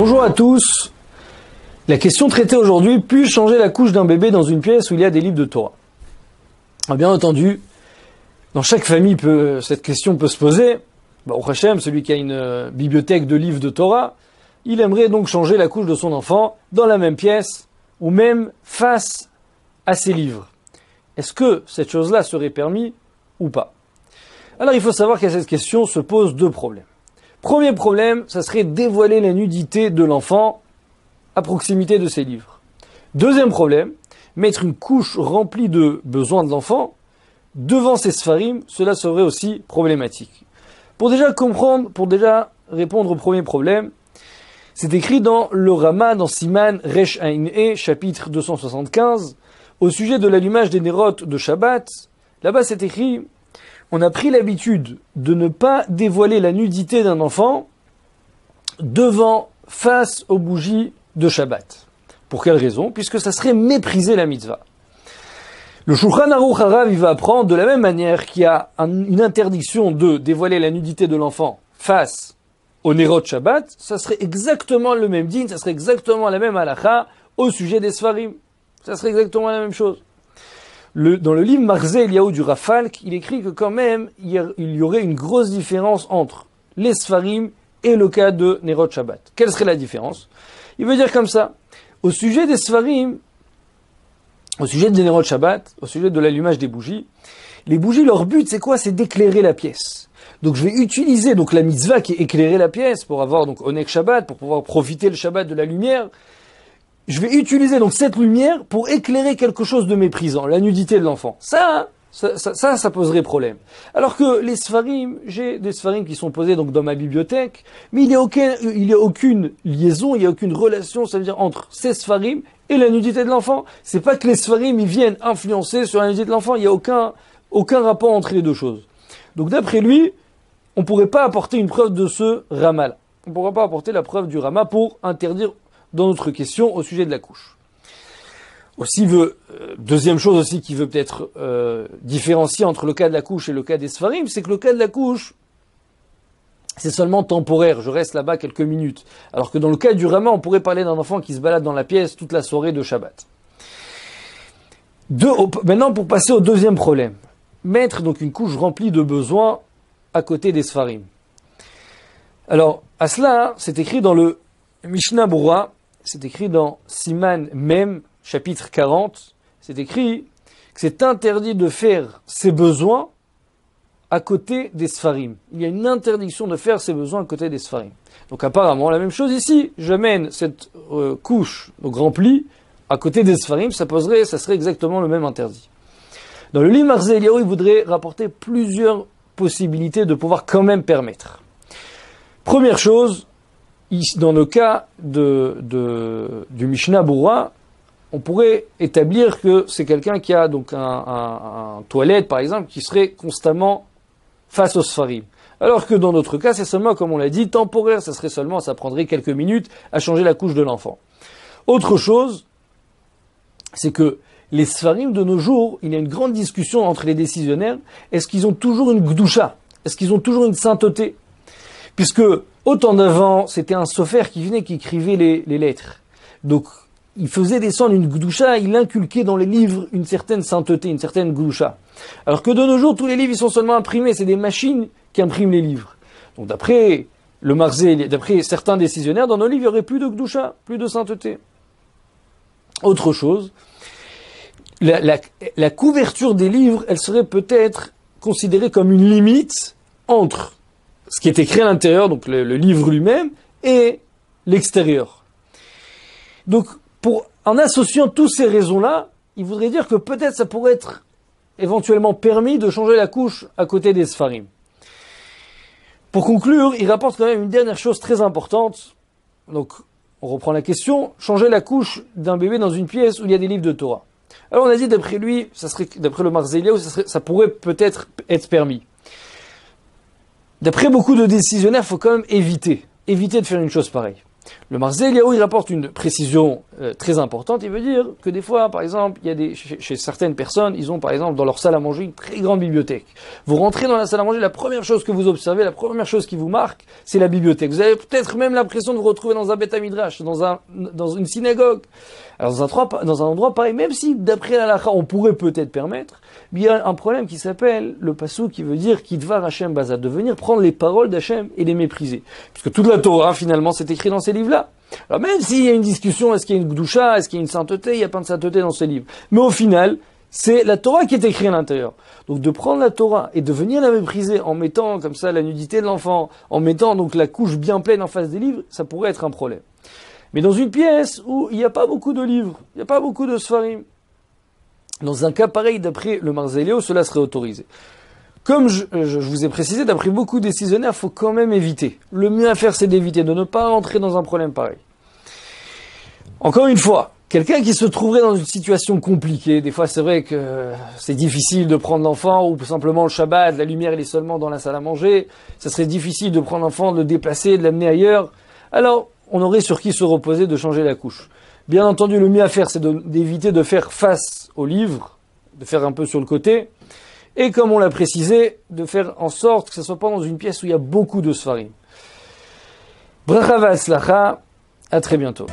Bonjour à tous. La question traitée aujourd'hui, puis-je changer la couche d'un bébé dans une pièce où il y a des livres de Torah? Bien entendu, dans chaque famille, cette question peut se poser. Au Hachem, celui qui a une bibliothèque de livres de Torah, il aimerait donc changer la couche de son enfant dans la même pièce ou même face à ses livres. Est-ce que cette chose-là serait permise ou pas? Alors il faut savoir qu'à cette question se posent deux problèmes. Premier problème, ça serait dévoiler la nudité de l'enfant à proximité de ses livres. Deuxième problème, mettre une couche remplie de besoins de l'enfant devant ses sfarim, cela serait aussi problématique. Pour déjà répondre au premier problème, c'est écrit dans le Rama, dans Siman Resh Ain E, chapitre 275, au sujet de l'allumage des nérotes de Shabbat. Là-bas c'est écrit: on a pris l'habitude de ne pas dévoiler la nudité d'un enfant face aux bougies de Shabbat. Pour quelle raison? Puisque ça serait mépriser la mitzvah. Le Shulchan Aruch Harav, il va apprendre de la même manière qu'il y a une interdiction de dévoiler la nudité de l'enfant face au Nerot Shabbat, ça serait exactement le même din, ça serait exactement la même halakha au sujet des Sfarim. Ça serait exactement la même chose. Dans le livre Marzeh Eliyahu du Rafalk, il écrit que quand même, il y aurait une grosse différence entre les Sfarim et le cas de Nerot Shabbat. Quelle serait la différence? Il veut dire comme ça: au sujet des Sfarim, au sujet des Nerot Shabbat, au sujet de l'allumage des bougies, les bougies, leur but c'est quoi? C'est d'éclairer la pièce. Donc je vais utiliser la mitzvah qui est éclairer la pièce pour avoir Onek Shabbat, pour pouvoir profiter le Shabbat de la lumière. Je vais utiliser cette lumière pour éclairer quelque chose de méprisant, la nudité de l'enfant. Ça poserait problème. Alors que les Sfarim, j'ai des Sfarim qui sont posés dans ma bibliothèque, mais il n'y a aucune liaison, il n'y a aucune relation, ça veut dire, entre ces Sfarim et la nudité de l'enfant. C'est pas que les Sfarim, ils viennent influencer sur la nudité de l'enfant, il n'y a aucun rapport entre les deux choses. Donc d'après lui, on ne pourrait pas apporter une preuve de ce Rama-là. On ne pourrait pas apporter la preuve du Rama pour interdire dans notre question au sujet de la couche. Deuxième chose aussi qui veut peut-être différencier entre le cas de la couche et le cas des Sfarim, c'est que le cas de la couche, c'est seulement temporaire, je reste là-bas quelques minutes. Alors que dans le cas du Rama, on pourrait parler d'un enfant qui se balade dans la pièce toute la soirée de Shabbat. Maintenant, pour passer au deuxième problème, mettre une couche remplie de besoins à côté des Sfarim. Alors, à cela, c'est écrit dans le Mishnah Berurah, c'est écrit dans Siman Mem, chapitre 40, c'est écrit que c'est interdit de faire ses besoins à côté des Sfarim. Il y a une interdiction de faire ses besoins à côté des Sfarim. Donc apparemment, la même chose ici. J'amène cette couche remplie à côté des Sfarim, ça serait exactement le même interdit. Dans le livre Marzeh Eliyahu, il voudrait rapporter plusieurs possibilités de pouvoir quand même permettre. Première chose, dans le cas du Mishnah Berurah, on pourrait établir que c'est quelqu'un qui a un toilette, par exemple, qui serait constamment face aux Sfarim. Alors que dans notre cas, c'est seulement, comme on l'a dit, temporaire, ça prendrait quelques minutes à changer la couche de l'enfant. Autre chose, c'est que les Sfarim de nos jours, il y a une grande discussion entre les décisionnaires. Est-ce qu'ils ont toujours une gdusha? Est-ce qu'ils ont toujours une sainteté? Puisque, au temps d'avant, c'était un sofer qui venait, qui écrivait les lettres. Donc, il faisait descendre une gdusha, il inculquait dans les livres une certaine sainteté, une certaine gdusha. Alors que de nos jours, tous les livres, ils sont seulement imprimés, c'est des machines qui impriment les livres. Donc, d'après le Marzeh, d'après certains décisionnaires, dans nos livres, il n'y aurait plus de gdusha, plus de sainteté. Autre chose, la couverture des livres, elle serait peut-être considérée comme une limite entre ce qui est écrit à l'intérieur, donc le livre lui-même, et l'extérieur. Donc, en associant toutes ces raisons-là, il voudrait dire que peut-être ça pourrait être éventuellement permis de changer la couche à côté des Sfarim. Pour conclure, il rapporte quand même une dernière chose très importante. Donc, on reprend la question: changer la couche d'un bébé dans une pièce où il y a des livres de Torah. Alors on a dit, d'après lui, d'après le Marzeh Eliyahu, ça pourrait peut-être être permis. D'après beaucoup de décisionnaires, il faut quand même éviter de faire une chose pareille. Le Marzeh Eliyahu, il rapporte une précision très importante. Il veut dire que des fois, par exemple, il y a chez certaines personnes, ils ont par exemple dans leur salle à manger une très grande bibliothèque. Vous rentrez dans la salle à manger, la première chose que vous observez, la première chose qui vous marque, c'est la bibliothèque. Vous avez peut-être même l'impression de vous retrouver dans un Beth Midrash, dans une synagogue. Alors dans un endroit pareil, même si d'après la halakha on pourrait peut-être permettre, il y a un problème qui s'appelle le passouk qui veut dire Kidvar Hashem Bazad, de venir prendre les paroles d'Hachem et les mépriser. Puisque toute la Torah finalement c'est écrit dans ces livres-là. Alors même s'il y a une discussion, est-ce qu'il y a une Gdusha, est-ce qu'il y a une sainteté, il n'y a pas de sainteté dans ces livres. Mais au final, c'est la Torah qui est écrite à l'intérieur. Donc de prendre la Torah et de venir la mépriser en mettant comme ça la nudité de l'enfant, en mettant donc la couche bien pleine en face des livres, ça pourrait être un problème. Mais dans une pièce où il n'y a pas beaucoup de livres, il n'y a pas beaucoup de sfarim, dans un cas pareil, d'après le Marzeh Eliyahu, cela serait autorisé. Comme je vous ai précisé, d'après beaucoup de décisionnaires, il faut quand même éviter. Le mieux à faire, c'est d'éviter, de ne pas rentrer dans un problème pareil. Encore une fois, quelqu'un qui se trouverait dans une situation compliquée, des fois c'est vrai que c'est difficile de prendre l'enfant, ou simplement le Shabbat, la lumière elle est seulement dans la salle à manger, ça serait difficile de prendre l'enfant, de le déplacer, de l'amener ailleurs. Alors, on aurait sur qui se reposer de changer la couche. Bien entendu, le mieux à faire, c'est d'éviter de faire face au livre, de faire un peu sur le côté, et comme on l'a précisé, de faire en sorte que ce ne soit pas dans une pièce où il y a beaucoup de sfarim. Bracha v'atzlacha, à très bientôt.